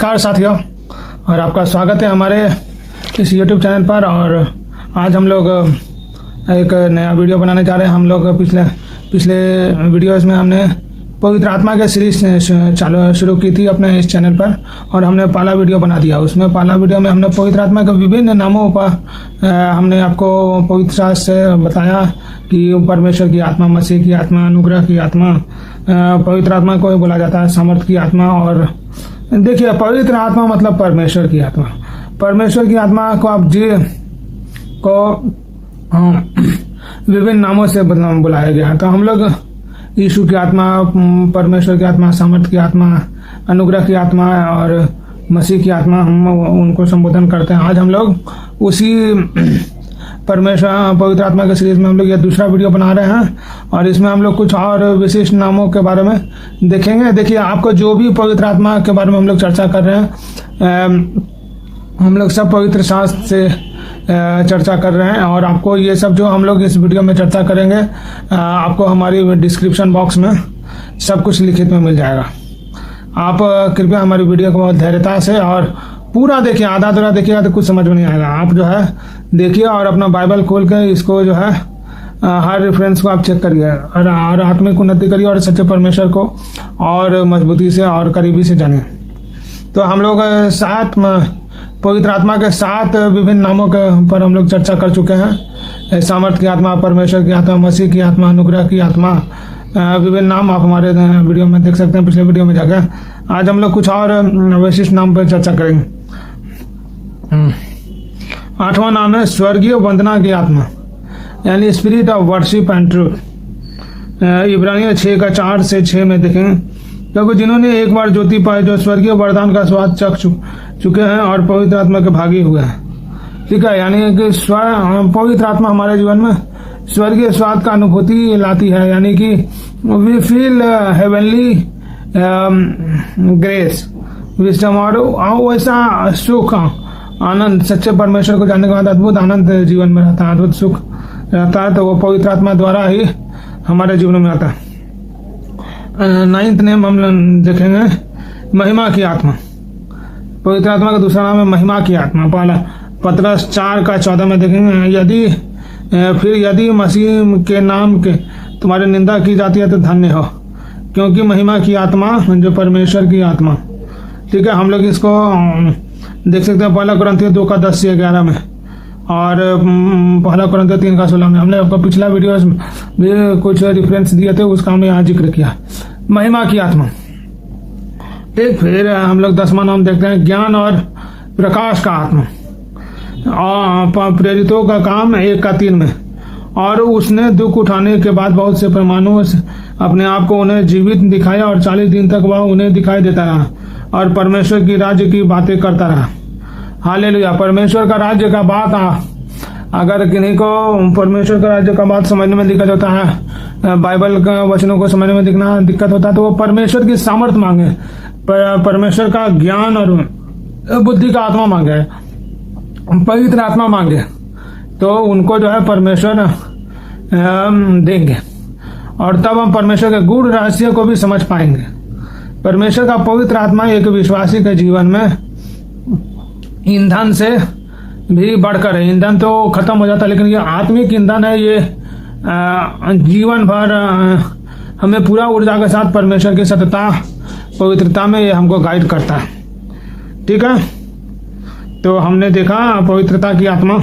नमस्कार साथियों, और आपका स्वागत है हमारे इस YouTube चैनल पर। और आज हम लोग एक नया वीडियो बनाने जा रहे हैं। हम लोग पिछले वीडियोस में हमने पवित्र आत्मा के सीरीज शुरू की थी अपने इस चैनल पर, और हमने पहला वीडियो बना दिया। उसमें पहला वीडियो में हमने पवित्र आत्मा के विभिन्न नामों पर हमने आपको पवित्र शास्त्र से बताया कि परमेश्वर की आत्मा, मसीह की आत्मा, अनुग्रह की आत्मा, पवित्र आत्मा को बोला जाता है सामर्थ की आत्मा। और देखिए, पवित्र आत्मा मतलब परमेश्वर की आत्मा। परमेश्वर की आत्मा को आप विभिन्न नामों से बुलाया गया है। तो हम लोग यीशु की आत्मा, परमेश्वर की आत्मा, सामर्थ की आत्मा, अनुग्रह की आत्मा और मसीह की आत्मा, हम उनको संबोधन करते हैं। आज हम लोग उसी पवित्र आत्मा के सीरीज में हम लोग ये दूसरा वीडियो बना रहे हैं, और इसमें हम लोग कुछ और विशिष्ट नामों के बारे में देखेंगे। देखिए, आपको जो भी पवित्र आत्मा के बारे में हम लोग चर्चा कर रहे हैं, हम लोग सब पवित्र शास्त्र से चर्चा कर रहे हैं, और आपको ये सब जो हम लोग इस वीडियो में चर्चा करेंगे, आपको हमारी डिस्क्रिप्शन बॉक्स में सब कुछ लिखित में मिल जाएगा। आप कृपया हमारी वीडियो को बहुत धैर्यता से और पूरा देखिए। आधा अधूरा देखिएगा तो कुछ समझ में नहीं आएगा। आप जो है देखिए और अपना बाइबल खोल के इसको जो है हर रेफरेंस को आप चेक करिए, और आत्मिक उन्नति करिए, और सच्चे परमेश्वर को और मजबूती से और करीबी से जानिए। तो हम लोग पवित्र आत्मा के 7 विभिन्न नामों के पर हम लोग चर्चा कर चुके हैं। सामर्थ की आत्मा, परमेश्वर की आत्मा, मसीह की आत्मा, अनुग्रह की आत्मा, विभिन्न नाम आप हमारे वीडियो में देख सकते हैं, पिछले वीडियो में जाकर। आज हम लोग कुछ और विशिष्ट नाम पर चर्चा करेंगे। 8वां नाम है स्वर्गीय वंदना की आत्मा, यानी spirit of worship and truth. इब्रानियों 6:4 से 6 में देखेंगे, क्योंकि जिन्होंने एक बार ज्योति पाई, जो स्वर्गीय वरदान का स्वाद चख चुके हैं और पवित्र आत्मा के भागी हुए हैं। ठीक है, यानी कि पवित्र आत्मा हमारे जीवन में स्वर्गीय स्वाद का अनुभूति लाती है, यानी कि we feel heavenly grace, wisdom, और वैसा सुख, आनंद, सच्चे परमेश्वर को जानने के बाद अद्भुत आनंद जीवन में रहता है, अद्भुत सुख रहता है। तो वो पवित्र आत्मा द्वारा ही हमारे जीवन में आता है। 9th नेम हम देखेंगे महिमा की आत्मा। पवित्र आत्मा का दूसरा नाम है महिमा की आत्मा। पहला पतरस 4:14 में देखेंगे, यदि मसीह के नाम के तुम्हारी निंदा की जाती है तो धन्य हो, क्योंकि महिमा की आत्मा जो परमेश्वर की आत्मा। ठीक है, हम लोग इसको देख सकते हैं 1 कुरिन्थियों 2:10 से 11 में, और 1 कुरिन्थियों 3:16 में। हमने आपको पिछला वीडियो में कुछ रेफरेंस दिए थे, उसका हमने यहाँ जिक्र किया, महिमा की आत्मा। ठीक, फिर हम लोग 10वां नाम देखते हैं ज्ञान और प्रकाश का आत्मा। प्रेरितों का काम 1:3 में, और उसने दुख उठाने के बाद बहुत से प्रमाणों से अपने आप को उन्हें जीवित दिखाया, और 40 दिन तक वह उन्हें दिखाई देता रहा और परमेश्वर की राज्य की बातें करता रहा। हालेलुया। परमेश्वर का राज्य का बात, अगर किन्हीं को परमेश्वर का राज्य का बात समझने में दिक्कत होता है, बाइबल का वचनों को समझने में दिक्कत होता है, तो वो परमेश्वर की सामर्थ मांगे, परमेश्वर का ज्ञान और बुद्धि का आत्मा मांगे, पवित्र आत्मा मांगे, तो उनको जो है परमेश्वर देंगे, और तब हम परमेश्वर के गूढ़ रहस्य को भी समझ पाएंगे। परमेश्वर का पवित्र आत्मा एक विश्वासी के जीवन में ईंधन से भी बढ़कर है। ईंधन तो खत्म हो जाता है, लेकिन ये आत्मिक ईंधन है। ये जीवन भर हमें पूरा ऊर्जा के साथ परमेश्वर की सत्यता, पवित्रता में ये हमको गाइड करता है। ठीक है, तो हमने देखा पवित्रता की आत्मा।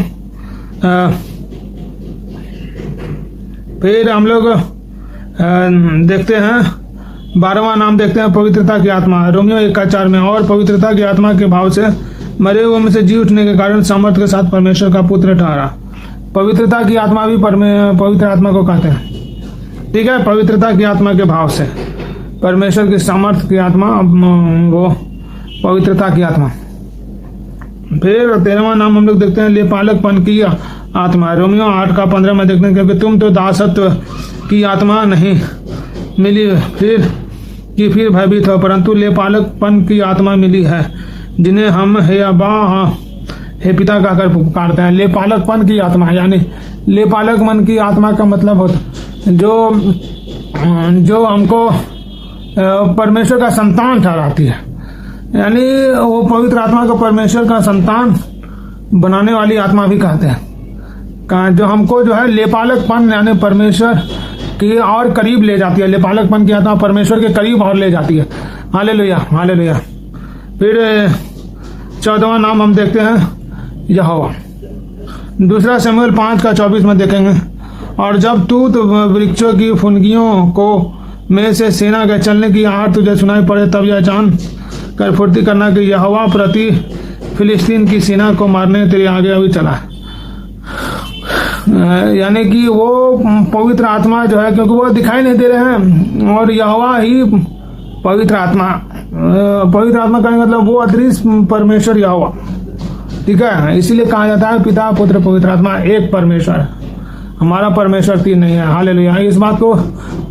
फिर हम लोग देखते हैं 12वां नाम देखते हैं पवित्रता की आत्मा। रोमियो 1:4 में, और पवित्रता की आत्मा के भाव से मरे हुए में से जी उठने के कारण सामर्थ के साथ परमेश्वर का पुत्र ठहरा। पवित्रता की आत्मा भी पवित्र आत्मा को कहते हैं। ठीक है, पवित्रता की आत्मा के भाव से परमेश्वर की सामर्थ की आत्मा, वो पवित्रता की आत्मा। फिर 13वां नाम हम लोग देखते हैं लेपालकपन की आत्मा। रोमियो 8:15 में देखते हैं, क्योंकि तुम तो दासत्व की आत्मा नहीं मिली फिर भयभीत हो, परंतु लेपालकपन की आत्मा मिली है, जिन्हें हम हे अब्बा, हे पिता कहकर पुकारते हैं। लेपालकपन की आत्मा, यानी लेपालकपन की आत्मा का मतलब होता जो हमको परमेश्वर का संतान ठहराती है। यानी वो पवित्र आत्मा को परमेश्वर का संतान बनाने वाली आत्मा भी कहते हैं, जो हमको जो है लेपालकपन यानी परमेश्वर के और करीब ले जाती है। लेपालकपन की आत्मा परमेश्वर के करीब और ले जाती है। Hallelujah, hallelujah. फिर 14वां नाम हम देखते हैं यहोवा। दूसरा शमूएल 5:24 में देखेंगे, और जब तू तो वृक्षों की फुनगियों को में से सेना के चलने की आहट तुझे सुनाई पड़े, तब यह जान कर फुर्ती करना कि यहोवा प्रति फिलिस्तीन की सेना को मारने तेरे आगे अभी चला। यानी कि वो पवित्र आत्मा जो है, क्योंकि वो दिखाई नहीं दे रहे हैं, और यहोवा ही पवित्र आत्मा का मतलब वो अदृश्य परमेश्वर यहोवा, ठीक है। इसीलिए कहा जाता है पिता पुत्र पवित्र आत्मा एक परमेश्वर। हमारा परमेश्वर तीन नहीं है। हालेलुया। इस बात को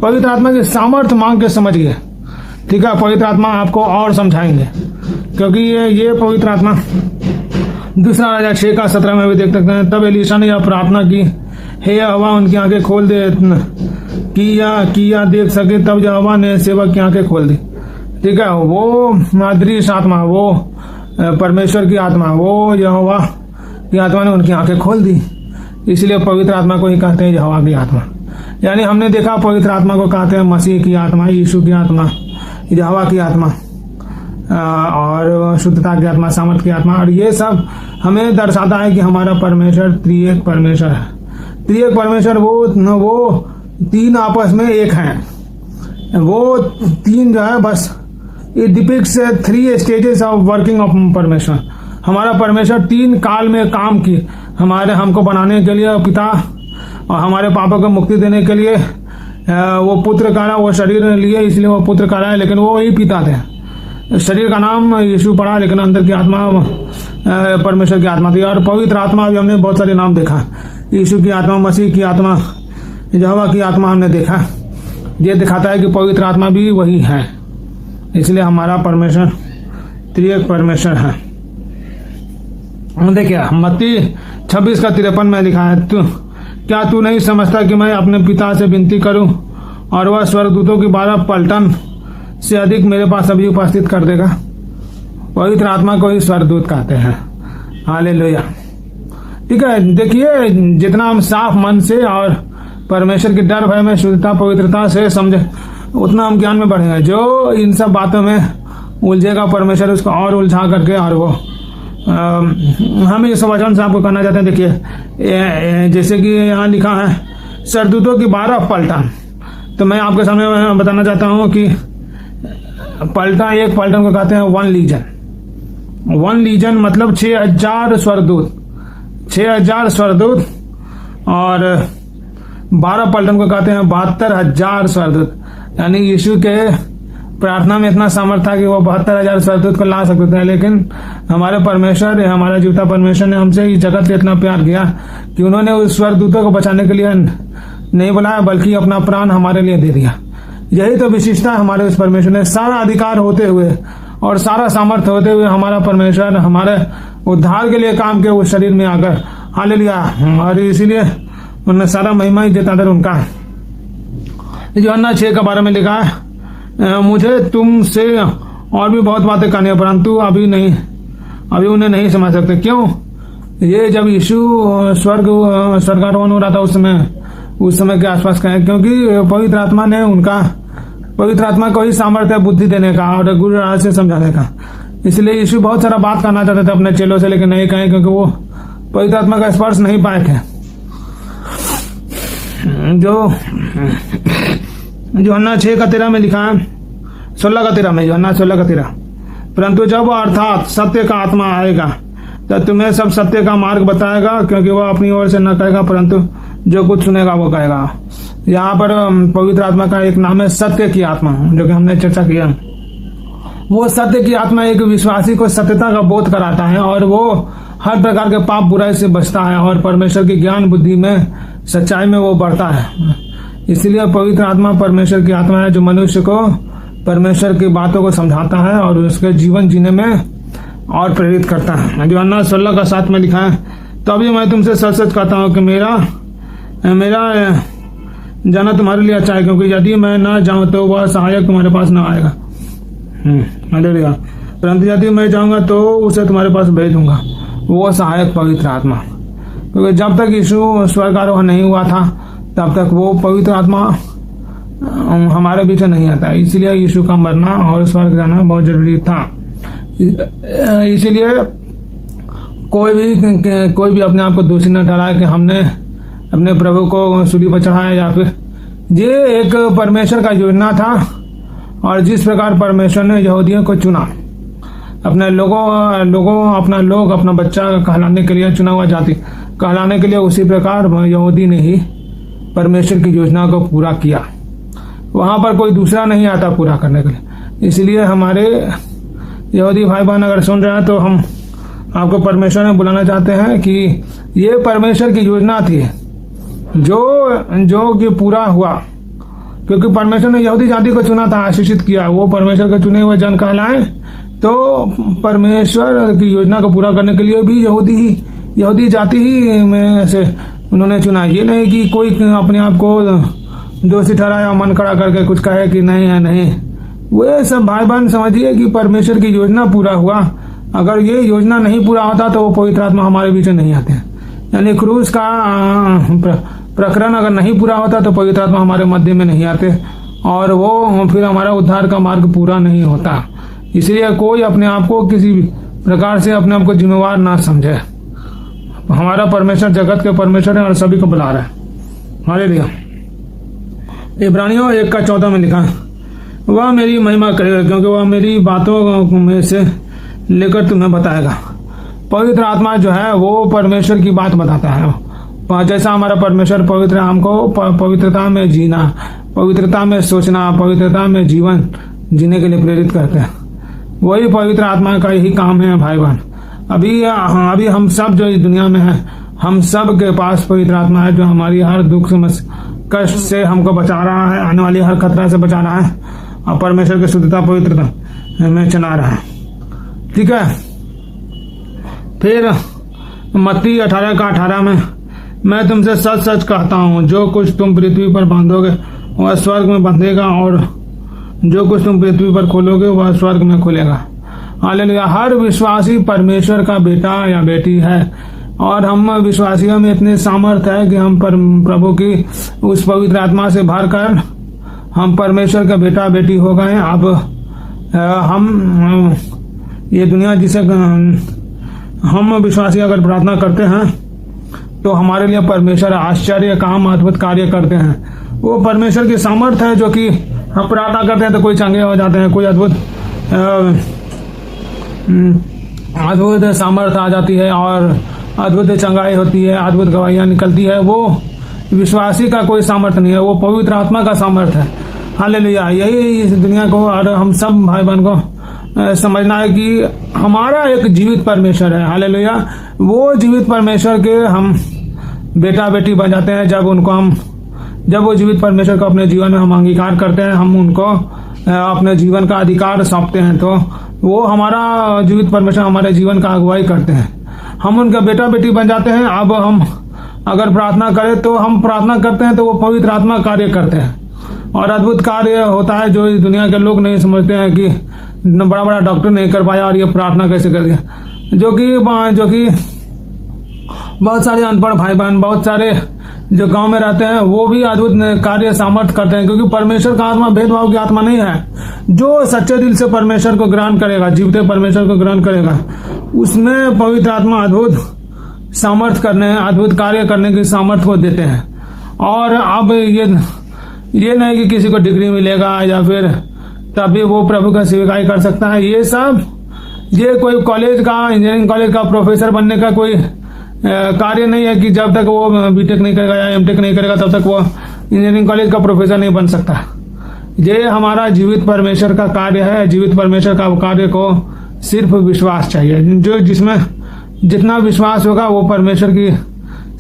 पवित्र आत्मा की सामर्थ्य मांग के समझिए, ठीक है। पवित्र आत्मा आपको और समझाएंगे, क्योंकि ये पवित्र आत्मा दूसरा राजा 6:17 में भी देख सकते हैं। तब एलीशा ने यह प्रार्थना की, हे यहोवा उनकी आंखें खोल दे कि या देख सके। तब यहोवा ने सेवक की आंखें खोल दी, ठीक है। वो अदृश्य आत्मा, वो परमेश्वर की आत्मा, वो यहोवा की आत्मा ने उनकी आंखें खोल दी। इसलिए पवित्र आत्मा को ही कहते हैं यहोवा की आत्मा। यानी हमने देखा पवित्र आत्मा को कहते हैं मसीह की आत्मा, यीशु की आत्मा, यहोवा की आत्मा, और शुद्धता की आत्मा, सामर्थ की आत्मा। और ये सब हमें दर्शाता है कि हमारा परमेश्वर त्रिएक परमेश्वर है। त्रिएक परमेश्वर वो तीन आपस में एक हैं। वो तीन जो है बस it depicts 3 stages of working of परमेश्वर। हमारा परमेश्वर 3 काल में काम की हमको बनाने के लिए पिता, और हमारे पापों को मुक्ति देने के लिए वो पुत्र करा, वो शरीर लिए इसलिए वो पुत्र करा है, लेकिन वो वही पिता थे। शरीर का नाम यीशु पड़ा, लेकिन अंदर की आत्मा परमेश्वर की आत्मा थी। और पवित्र आत्मा भी हमने बहुत सारे नाम देखा, यीशु की आत्मा, मसीह की आत्मा, यहोवा की आत्मा हमने देखा। ये दिखाता है कि पवित्र आत्मा भी वही है। इसलिए हमारा परमेश्वर त्रिएक परमेश्वर है। देखिए मत्ती 26:53 में लिखा है, क्या तू नहीं समझता कि मैं अपने पिता से विनती करूं और वह स्वर्गदूतों की 12 पलटन से अधिक मेरे पास अभी उपस्थित कर देगा। पवित्र आत्मा को ही स्वर्गदूत कहते हैं। हालेलुया, ठीक है। देखिए जितना हम साफ मन से और परमेश्वर की डर भय में शुद्धता पवित्रता से समझे, उतना हम ज्ञान में बढ़ेंगे। जो इन सब बातों में उलझेगा, परमेश्वर उसको और उलझा करके, और वो हम इस वचन से आपको कहना चाहते हैं। देखिए जैसे कि यहाँ लिखा है स्वर्गदूतों की 12 पलटन, तो मैं आपके सामने बताना चाहता हूँ कि पलटन, एक पलटन को कहते हैं 1 लीजन। 1 लीजन मतलब 6000 स्वर्गदूत, 6000 स्वर्गदूत। और 12 पलटन को कहते हैं 72,000 स्वर्गदूत। यानी यीशु के प्रार्थना में इतना सामर्थ था कि वो 72,000 स्वर्गदूत को ला सकते थे। लेकिन हमारे परमेश्वर, हमारा जीवता परमेश्वर ने हमसे इस जगत से इतना प्यार किया कि उन्होंने उस स्वर्गदूतों को बचाने के लिए नहीं बुलाया, बल्कि अपना प्राण हमारे लिए दे दिया। यही तो विशिष्टता हमारे उस परमेश्वर ने। सारा अधिकार होते हुए और सारा सामर्थ्य होते हुए हमारा परमेश्वर हमारे उद्धार के लिए काम किया उस शरीर में आकर। हालेलुया। और इसीलिए उन्हें सारा महिमा ही देता था उनका। यूहन्ना 6:12 में लिखा है, मुझे तुमसे और भी बहुत बातें करनी है, परंतु अभी उन्हें नहीं समझ सकते। क्यों? ये जब यीशु स्वर्गारोहण हो रहा था उस समय के आसपास का है, क्योंकि पवित्र आत्मा को ही सामर्थ्य है बुद्धि देने का और गुरु राज से समझाने का। इसलिए यीशु बहुत सारा बात करना चाहते थे अपने चेलों से, लेकिन नहीं कहे, क्योंकि वो पवित्र आत्मा का स्पर्श नहीं पाए थे। जो यूहन्ना 6:13 में लिखा है, 16:13 में, यूहन्ना 16:13, परंतु जब अर्थात सत्य का आत्मा आएगा तो तुम्हें सब सत्य का मार्ग बताएगा, क्योंकि वह अपनी ओर से न कहेगा, परंतु जो कुछ सुनेगा वो कहेगा। यहाँ पर पवित्र आत्मा का एक नाम है सत्य की आत्मा, जो कि हमने चर्चा किया। वो सत्य की आत्मा एक विश्वासी को सत्यता का बोध कराता है, और वो हर प्रकार के पाप बुराई से बचता है, और परमेश्वर की ज्ञान बुद्धि में, सच्चाई में वो बढ़ता है। इसलिए पवित्र आत्मा परमेश्वर की आत्मा है, जो मनुष्य को परमेश्वर की बातों को समझाता है और उसके जीवन जीने में और प्रेरित करता है। यूहन्ना 16:7 में लिखा है, तभी मैं तुमसे सच सच कहता हूँ कि मेरा जाना तुम्हारे लिए अच्छा है, क्योंकि यदि मैं न जाऊं तो वह सहायक तुम्हारे पास न आएगा। हालेलुया। परंतु यदि मैं जाऊंगा तो उसे तुम्हारे पास भेज दूंगा, वो सहायक पवित्र आत्मा। क्योंकि जब तक यीशु स्वर्गारोहण नहीं हुआ था तब तक वो पवित्र आत्मा हमारे बीच नहीं आता। इसलिए यीशु का मरना और स्वर्ग जाना बहुत जरूरी था। इसलिए कोई भी अपने आप को दोषी न ठहराए कि हमने अपने प्रभु को सूली पर चढ़ाया, या फिर ये एक परमेश्वर का योजना था। और जिस प्रकार परमेश्वर ने यहूदियों को चुना, अपने अपना बच्चा कहलाने के लिए, चुना हुआ जाति कहलाने के लिए, उसी प्रकार यहूदी ने ही परमेश्वर की योजना को पूरा किया। वहां पर कोई दूसरा नहीं आता पूरा करने के लिए। इसलिए हमारे यहूदी भाई बहन अगर सुन रहे हैं तो हम आपको परमेश्वर में बुलाना चाहते हैं कि ये परमेश्वर की योजना थी जो कि पूरा हुआ। क्योंकि परमेश्वर ने यहूदी जाति को चुना था, आशीषित किया, वो परमेश्वर के चुने हुए जन कहलाए। तो परमेश्वर की योजना को पूरा करने के लिए भी यहूदी जाति ही में से उन्होंने चुना। ये नहीं कि कोई अपने आप को दोषी ठहराया, मन खड़ा करके कुछ कहे कि नहीं है, नहीं। वे सब भाई बहन समझिए कि परमेश्वर की योजना पूरा हुआ। अगर ये योजना नहीं पूरा होता तो वो पवित्र आत्मा हमारे बीच नहीं आते। यानी क्रूस का प्रकरण अगर नहीं पूरा होता तो पवित्र आत्मा हमारे मध्य में नहीं आते, और वो फिर हमारा उद्धार का मार्ग पूरा नहीं होता। इसलिए कोई अपने आप को किसी भी प्रकार से अपने आप को जिम्मेवार ना समझे। हमारा परमेश्वर जगत के परमेश्वर है और सभी को बुला रहा है। हालेलुया। इब्रानियों 1:14 में लिखा, वह मेरी महिमा करेगा क्योंकि वह मेरी बातों में से लेकर तुम्हें बताएगा। पवित्र आत्मा जो है वो परमेश्वर की बात बताता है। जैसा हमारा परमेश्वर पवित्र, हमको पवित्रता में जीना, पवित्रता में सोचना, पवित्रता में जीवन जीने के लिए प्रेरित करते हैं। वही पवित्र आत्मा का यही काम है भाई बहन। अभी हम सब जो इस दुनिया में हैं, हम सब के पास पवित्र आत्मा है जो हमारी हर दुख कष्ट से हमको बचा रहा है, आने वाली हर खतरा से बचा रहा है, और परमेश्वर की शुद्धता पवित्रता में चला रहा है। ठीक है। फिर मत्ती 18:18 में, मैं तुमसे सच सच कहता हूँ, जो कुछ तुम पृथ्वी पर बांधोगे वह स्वर्ग में बंधेगा, और जो कुछ तुम पृथ्वी पर खोलोगे वह स्वर्ग में खुलेगा। हालेलुया। हर विश्वासी परमेश्वर का बेटा या बेटी है, और हम विश्वासियों में इतने सामर्थ्य है कि हम प्रभु की उस पवित्र आत्मा से भरकर हम परमेश्वर का बेटा बेटी हो गए। अब हम ये दुनिया जिसे हम विश्वासी अगर प्रार्थना करते हैं तो हमारे लिए परमेश्वर आश्चर्य काम अद्भुत कार्य करते हैं। वो परमेश्वर की सामर्थ्य है जो कि हम प्रार्थना करते हैं तो कोई चंगे हो जाते हैं, कोई अद्भुत सामर्थ्य आ जाती है और अद्भुत चंगाई होती है, अद्भुत गवाहियां निकलती है। वो विश्वासी का कोई सामर्थ्य नहीं है, वो पवित्र आत्मा का सामर्थ्य है। हालेलुया। यही इस दुनिया को और हम सब भाई बहन को समझना है कि हमारा एक जीवित परमेश्वर है। हालेलुया। वो जीवित परमेश्वर के हम बेटा बेटी बन जाते हैं जब वो जीवित परमेश्वर को अपने जीवन में हम अंगीकार करते हैं, हम उनको अपने जीवन का अधिकार सौंपते हैं, तो वो हमारा जीवित परमेश्वर हमारे जीवन का अगुवाई करते हैं, हम उनका बेटा बेटी बन जाते हैं। अब हम अगर प्रार्थना करें तो हम प्रार्थना करते हैं तो वो पवित्र आत्मा कार्य करते हैं, और अद्भुत कार्य होता है जो इस दुनिया के लोग नहीं समझते हैं कि बड़ा बड़ा डॉक्टर नहीं कर पाया और ये प्रार्थना कैसे कर दिया। जो कि बहुत सारे अनपढ़ भाई बहन, बहुत सारे जो गांव में रहते हैं वो भी अद्भुत कार्य सामर्थ्य करते हैं, क्योंकि परमेश्वर का आत्मा भेदभाव की आत्मा नहीं है। जो सच्चे दिल से परमेश्वर को ग्रहण करेगा, जीवते परमेश्वर को ग्रहण करेगा, उसमें पवित्र आत्मा अद्भुत सामर्थ्य करने, अद्भुत कार्य करने की सामर्थ्य को देते हैं। और अब ये नहीं कि किसी को डिग्री मिलेगा या फिर तभी वो प्रभु का सेवकाई कर सकता है। ये कोई कॉलेज का, इंजीनियरिंग कॉलेज का प्रोफेसर बनने का कोई कार्य नहीं है कि जब तक वो बीटेक नहीं करेगा या एमटेक नहीं करेगा तब तक वो इंजीनियरिंग कॉलेज का प्रोफेसर नहीं बन सकता। ये हमारा जीवित परमेश्वर का कार्य है। जीवित परमेश्वर का कार्य को सिर्फ विश्वास चाहिए। जो जिसमें जितना विश्वास होगा वो परमेश्वर की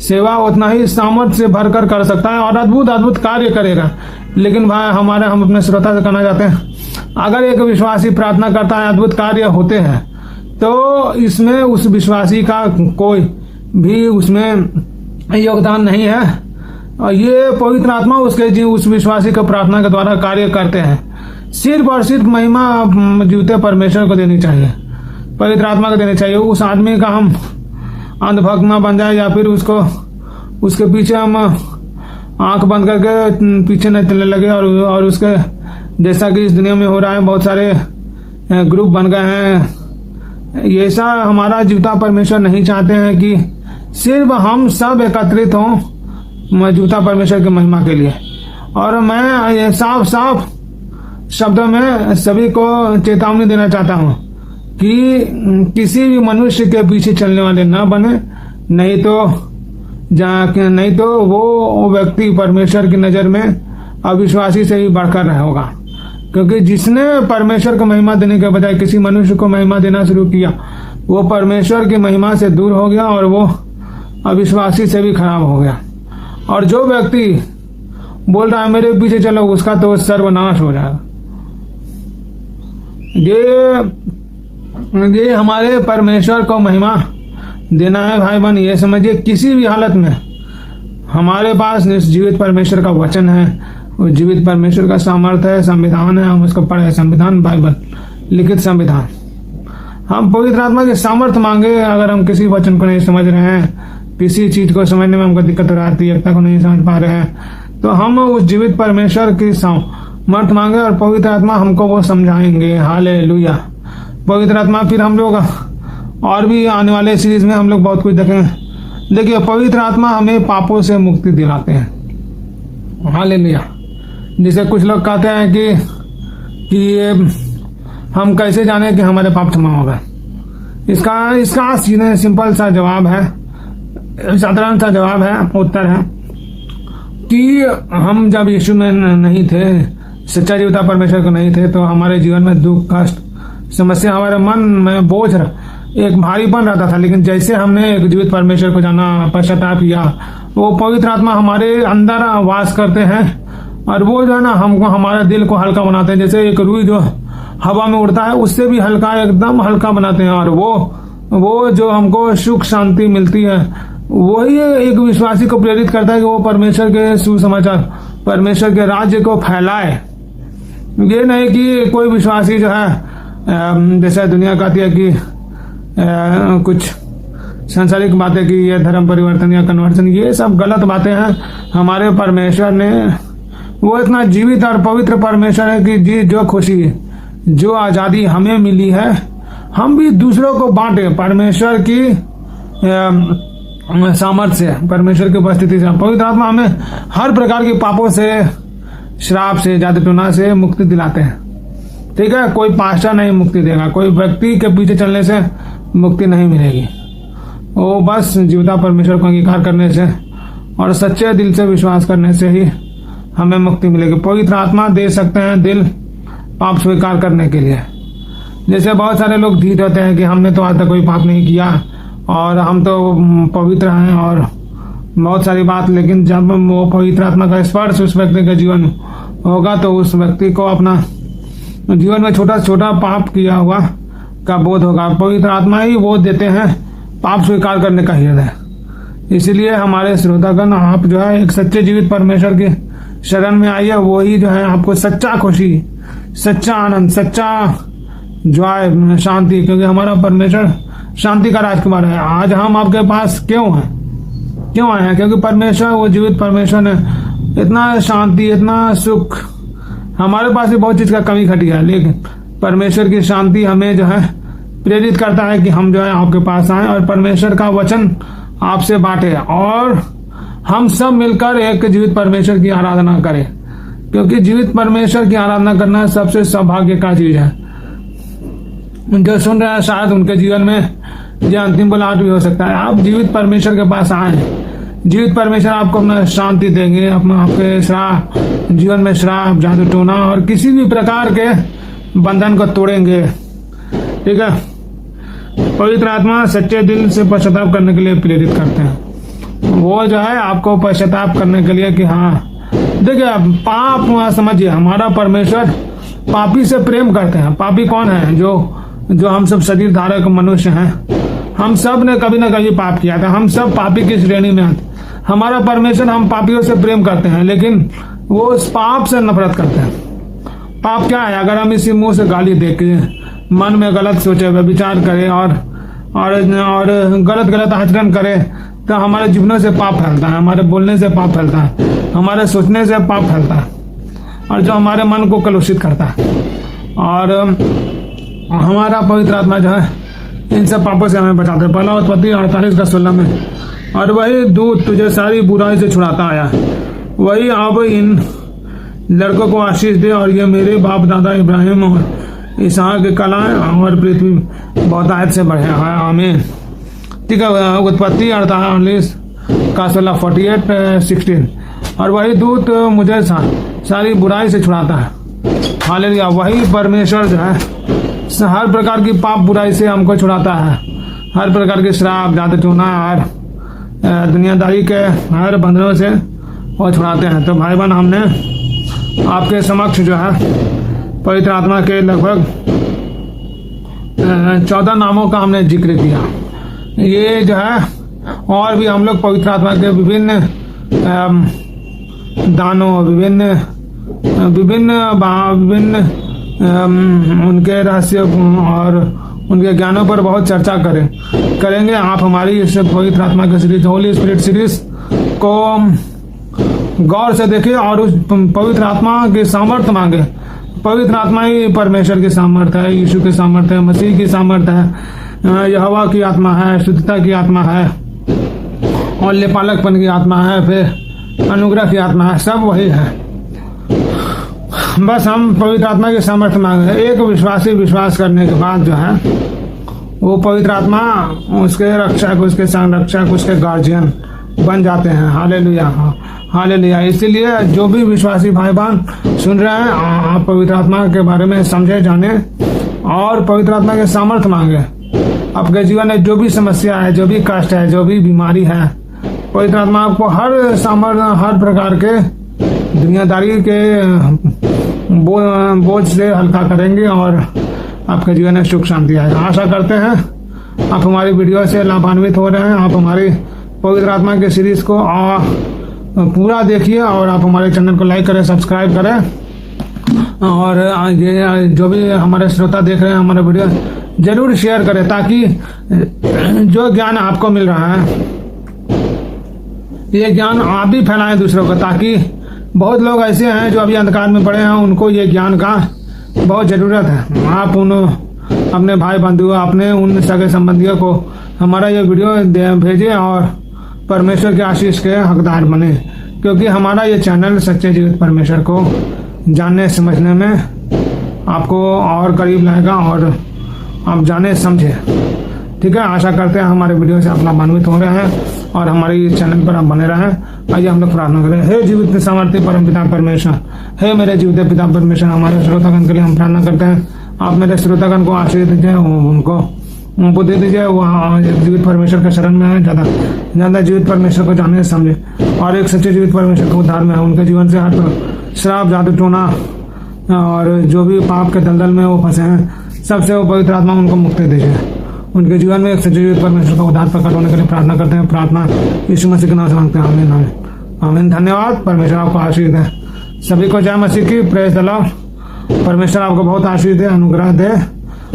सेवा उतना ही सामर्थ्य से भरकर कर सकता है और अद्भुत कार्य करेगा। लेकिन भाई हम अपने श्रोता से कहना चाहते हैं, अगर एक विश्वासी प्रार्थना करता है, अद्भुत कार्य होते हैं, तो इसमें उस विश्वासी का कोई भी उसमें योगदान नहीं है। और ये पवित्र आत्मा उस विश्वासी को प्रार्थना के द्वारा कार्य करते हैं। सिर्फ और सिर्फ महिमा जीवते परमेश्वर को देनी चाहिए, पवित्र आत्मा को देनी चाहिए। उस आदमी का हम अंधभक्त ना बन जाए, या फिर उसके पीछे हम आंख बंद करके पीछे न चलने लगे और उसके जैसा कि इस दुनिया में हो रहा है, बहुत सारे ग्रुप बन गए हैं। ऐसा हमारा जीवता परमेश्वर नहीं चाहते हैं कि सिर्फ हम सब एकत्रित हों जीवता परमेश्वर की महिमा के लिए। और मैं ये साफ साफ शब्दों में सभी को चेतावनी देना चाहता हूं कि किसी भी मनुष्य के पीछे चलने वाले न बने, नहीं तो वो व्यक्ति परमेश्वर की नजर में अविश्वासी से ही बढ़कर होगा। क्योंकि जिसने परमेश्वर को महिमा देने के बजाय किसी मनुष्य को महिमा देना शुरू किया, वो परमेश्वर की महिमा से दूर हो गया और वो अविश्वासी से भी खराब हो गया। और जो व्यक्ति बोल रहा है मेरे पीछे चलो, उसका तो सर्वनाश हो जाएगा। ये हमारे परमेश्वर को महिमा देना है भाई बहन, ये समझिए किसी भी हालत में हमारे पास जीवित परमेश्वर का वचन है, वो जीवित परमेश्वर का सामर्थ्य है, संविधान है। हम उसको पढ़े, संविधान, बाइबल, लिखित संविधान। हम पवित्र आत्मा के सामर्थ्य मांगे। अगर हम किसी वचन को नहीं समझ रहे हैं, किसी चीज को समझने में हमको दिक्कत हो रही है, एकता को नहीं समझ पा रहे हैं, तो हम उस जीवित परमेश्वर की सामर्थ्य मांगे और पवित्र आत्मा हमको वो समझाएंगे। हालेलुया। पवित्र आत्मा, फिर हम लोग और भी आने वाले सीरीज में हम लोग बहुत कुछ देखेंगे। देखिए, पवित्र आत्मा हमें पापों से मुक्ति दिलाते हैं। हालेलुया। जिसे कुछ लोग कहते हैं कि हम कैसे जाने कि हमारे पाप क्षमा हो गए। इसका सीधे सिंपल सा जवाब है, साधारण सा जवाब है, उत्तर है कि हम जब यीशु में नहीं थे, सच्चा जीवता परमेश्वर को नहीं थे, तो हमारे जीवन में दुख, कष्ट, समस्या, हमारे मन में बोझ, एक भारीपन रहता था। लेकिन जैसे हमने एक जीवित परमेश्वर को जाना, पश्चाताप किया, वो पवित्र आत्मा हमारे अंदर वास करते हैं और वो जो है ना, हमको, हमारे दिल को हल्का बनाते हैं। जैसे एक रुई जो हवा में उड़ता है, उससे भी हल्का, एकदम हल्का बनाते हैं। और वो जो हमको सुख शांति मिलती है, वही एक विश्वासी को प्रेरित करता है कि वो परमेश्वर के सुसमाचार, परमेश्वर के राज्य को फैलाए। ये नहीं कि कोई विश्वासी जो है जैसा दुनिया कहती है कि कुछ सांसारिक बातें की, ये धर्म परिवर्तन या कन्वर्सन, ये सब गलत बातें हैं। हमारे परमेश्वर ने, वो इतना जीवित और पवित्र परमेश्वर है कि जो खुशी, जो आजादी हमें मिली है, हम भी दूसरों को बांटे परमेश्वर की सामर्थ्य से, परमेश्वर की उपस्थिति से। पवित्र आत्मा हमें हर प्रकार के पापों से, श्राप से, जादू टोना से मुक्ति दिलाते हैं। ठीक है, कोई पास्टर नहीं मुक्ति देगा, कोई व्यक्ति के पीछे चलने से मुक्ति नहीं मिलेगी। वो बस जीवता परमेश्वर को अंगीकार करने से और सच्चे दिल से विश्वास करने से ही हमें मुक्ति मिलेगी। पवित्र आत्मा दे सकते हैं दिल पाप स्वीकार करने के लिए। जैसे बहुत सारे लोग ढीठ होते हैं कि हमने तो आज तक कोई पाप नहीं किया और हम तो पवित्र हैं और बहुत सारी बात, लेकिन जब वो पवित्र आत्मा का स्पर्श उस व्यक्ति के जीवन में होगा तो उस व्यक्ति को अपना जीवन में छोटा छोटा पाप किया हुआ का बोध होगा। पवित्र आत्मा ही बोध देते हैं पाप स्वीकार करने का हृदय। इसीलिए हमारे श्रोतागण, आप जो है एक सच्चे जीवित परमेश्वर के शरण में आइए। वही जो है आपको सच्चा खुशी, सच्चा आनंद, सच्चा जॉय, शांति, क्योंकि हमारा परमेश्वर शांति का राजकुमार है। आज हम आपके पास क्यों आए हैं? क्योंकि परमेश्वर, वो जीवित परमेश्वर ने इतना शांति, इतना सुख, हमारे पास भी बहुत चीज का कमी घटी है, लेकिन परमेश्वर की शांति हमें जो है प्रेरित करता है कि हम जो है आपके पास आए और परमेश्वर का वचन आपसे बांटे और हम सब मिलकर एक जीवित परमेश्वर की आराधना करें। क्योंकि जीवित परमेश्वर की आराधना करना सबसे सौभाग्य का चीज है। जो सुन रहे हैं शायद उनके जीवन में यह अंतिम बुलाहट भी हो सकता है। आप जीवित परमेश्वर के पास आए, जीवित परमेश्वर आपको अपना शांति देंगे, अपना आपके श्राप, जीवन में श्राप, जादू टोना और किसी भी प्रकार के बंधन को तोड़ेंगे। ठीक है, पवित्र आत्मा सच्चे दिल से पश्चाताप करने के लिए प्रेरित करते हैं। वो जो है आपको पश्चाताप करने के लिए कि हाँ, देखिए पाप, समझिए हमारा परमेश्वर पापी से प्रेम करते हैं। पापी कौन है? जो हम सब शरीर धारक मनुष्य हैं। हम सब ने कभी ना कभी पाप किया था, हम सब पापी की श्रेणी में आते। हमारा परमेश्वर हम पापियों से प्रेम करते हैं, लेकिन वो उस पाप से नफरत करते हैं। पाप क्या है? अगर हम इसी मुंह से गाली दे के मन में गलत सोचे, विचार करें और गलत आचरण करें तो हमारे जीवनों से पाप फैलता है, हमारे बोलने से पाप फैलता है, हमारे सोचने से पाप फैलता है, और जो हमारे मन को कलुषित करता है। और हमारा पवित्र आत्मा जो है इन सब पापों से हमें बचाता है। पहला उत्पत्ति 48:16 में, और वही दूत तुझे सारी बुराई से छुड़ाता आया, वही अब इन लड़कों को आशीष दे, और ये मेरे बाप दादा इब्राहिम और इसहाक की कलाएं और पृथ्वी बहुतायत से बढ़े। आमीन। ठीक है। उत्पत्ति 48:16 48:16, और वही दूत मुझे सारी बुराई से छुड़ाता है। हालेलुया। वही परमेश्वर जो है हर प्रकार की पाप बुराई से हमको छुड़ाता है, हर प्रकार के श्राप, जादू टोना और दुनियादारी के हर बंधनों से वो छुड़ाते हैं। तो भाई बहन, हमने आपके समक्ष जो है पवित्र आत्मा के लगभग 14 नामों का हमने जिक्र किया। ये जो है और भी हम लोग पवित्र आत्मा के विभिन्न दानों, विभिन्न उनके रहस्य और उनके ज्ञानों पर बहुत चर्चा करेंगे। आप हमारी इस पवित्र आत्मा की सीरीज, होली स्पिरिट सीरीज को गौर से देखें और उस पवित्र आत्मा की सामर्थ्य मांगे। पवित्र आत्मा ही परमेश्वर की सामर्थ्य है, यीशु की सामर्थ्य है, मसीह की सामर्थ्य है, यहोवा की आत्मा है, शुद्धता की आत्मा है, और लेपालकपन की आत्मा है, फिर अनुग्रह की आत्मा है, सब वही है। बस हम पवित्र आत्मा की सामर्थ्य मांगे। एक विश्वासी विश्वास करने के बाद जो है वो पवित्र आत्मा उसके रक्षक, उसके संरक्षक, उसके गार्जियन बन जाते हैं। Hallelujah, hallelujah. इसीलिए जो भी विश्वासी भाई बहन सुन रहे हैं, आप पवित्र आत्मा के बारे में समझे, जाने और पवित्र आत्मा के सामर्थ्य मांगे। आपके जीवन में जो भी समस्या है, जो भी कष्ट है, जो भी बीमारी है, पवित्र आत्मा आपको हर प्रकार के दुनियादारी के बोझ से हल्का करेंगे और आपके जीवन में सुख शांति आएगा। आशा करते हैं आप हमारी वीडियो से लाभान्वित हो रहे हैं। आप हमारी पवित्र आत्मा के सीरीज को पूरा देखिए और आप हमारे चैनल को लाइक करें, सब्सक्राइब करें, और ये जो भी हमारे श्रोता देख रहे हैं हमारे वीडियो जरूर शेयर करें, ताकि जो ज्ञान आपको मिल रहा है ये ज्ञान आप भी फैलाएं दूसरों को, ताकि बहुत लोग ऐसे हैं जो अभी अंधकार में पड़े हैं, उनको ये ज्ञान का बहुत ज़रूरत है। आप उन अपने भाई बंधु, अपने उन सगे संबंधियों को हमारा ये वीडियो भेजें और परमेश्वर के आशीष के हकदार बने, क्योंकि हमारा ये चैनल सच्चे जीवित परमेश्वर को जानने समझने में आपको और करीब लाएगा और आप जाने समझे। ठीक है। आशा करते हैं हमारे वीडियो से आप लाभान्वित हो रहे हैं और हमारे चैनल पर आप बने रहें। आइए हम लोग प्रार्थना करें। हे जीवित सामर्थ्य परम पिता परमेश्वर, हे मेरे जीवित पिता परमेश्वर, हमारे श्रोतागण के लिए हम प्रार्थना करते हैं। आप मेरे श्रोतागण को आशीष दीजिए, उनको बुद्धि दीजिए, वो जीवित परमेश्वर के शरण में है, ज्यादा जीवित परमेश्वर को जानने समझे और एक सच्चे जीवित परमेश्वर को उद्धार में है। उनके जीवन से हर श्राप, जादू टोना और जो भी पाप के दलदल में वो फंसे हैं, सबसे वो पवित्र आत्मा उनको मुक्ति दीजिए। उनके जीवन में एक सच्चे जीवित परमेश्वर का उद्धार प्रकट होने के लिए प्रार्थना करते हैं। प्रार्थना यीशु मसीह के नाम से मांगते हैं। आमीन, आमीन, आमीन। धन्यवाद। परमेश्वर आपको आशीष दे। सभी को जय मसीह की। Praise the Lord. परमेश्वर आपको बहुत आशीष दे, अनुग्रह दे।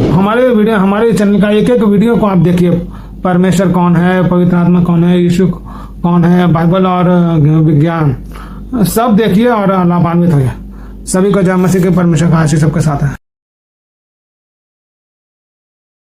हमारे चैनल का एक वीडियो को आप देखिए। परमेश्वर कौन है, पवित्र आत्मा कौन है, यीशु कौन है, बाइबल और विज्ञान सब देखिए और लाभान्वित होइए। सभी को जय मसीह के। परमेश्वर का आशीष सबके साथ है।